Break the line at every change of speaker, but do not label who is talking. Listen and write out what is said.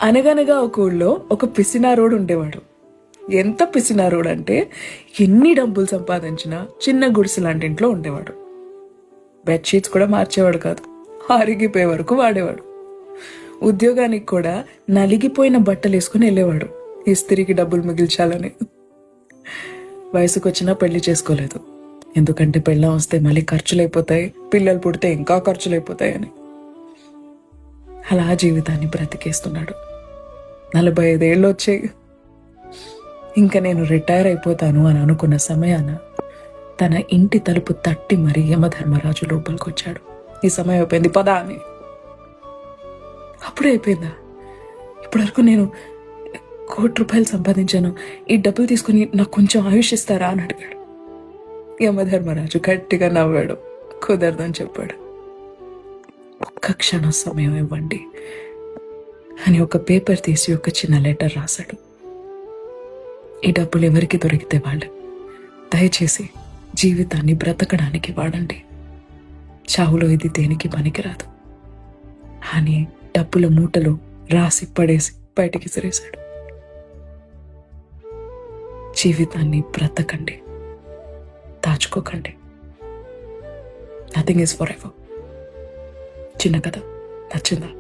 అనగనగా ఒక ఊళ్ళో ఒక పిసినారోడు ఉండేవాడు. ఎంత పిసినారోడు అంటే ఎన్ని డబ్బులు సంపాదించినా చిన్న గుడిసె లాంటి ఇంట్లో ఉండేవాడు. బెడ్షీట్స్ కూడా మార్చేవాడు కాదు, అరిగిపోయే వరకు వాడేవాడు. ఉద్యోగానికి కూడా నలిగిపోయిన బట్టలు వేసుకుని వెళ్ళేవాడు, ఇస్త్రీకి డబ్బులు మిగిల్చాలని. వయసుకు వచ్చినా పెళ్లి చేసుకోలేదు, ఎందుకంటే పెళ్ళం వస్తే మళ్ళీ ఖర్చులు అయిపోతాయి, పిల్లలు పుడితే ఇంకా ఖర్చులు అయిపోతాయని. అలా జీవితాన్ని బ్రతికేస్తున్నాడు. 45 ఏళ్ళు వచ్చాయి. ఇంకా నేను రిటైర్ అయిపోతాను అని అనుకున్న సమయాన తన ఇంటి తలుపు తట్టి మరీ యమధర్మరాజు లోపలికి వచ్చాడు. ఈ సమయం అయిపోయింది, పదా అని. అప్పుడే అయిపోయిందా? ఇప్పటివరకు నేను ₹1,00,00,000 సంపాదించాను, ఈ డబ్బులు తీసుకుని నాకు కొంచెం ఆయుష్ ఇస్తారా అని అడిగాడు. యమధర్మరాజు గట్టిగా నవ్వాడు. కుదరదని చెప్పాడు. ఒక్క క్షణం సమయం ఇవ్వండి అని ఒక పేపర్ తీసి ఒక చిన్న లెటర్ రాశాడు. ఈ డబ్బులు ఎవరికి దొరికితే వాళ్ళు, దయచేసి జీవితాన్ని బ్రతకడానికి వాడండి, చావులో ఇది దేనికి పనికిరాదు అని డబ్బుల మూటలో రాసి పడేసి బయటికి సిరేశాడు. జీవితాన్ని బ్రతకండి, దాచుకోకండి. Nothing is forever. చిన్న కథ నచ్చిందా?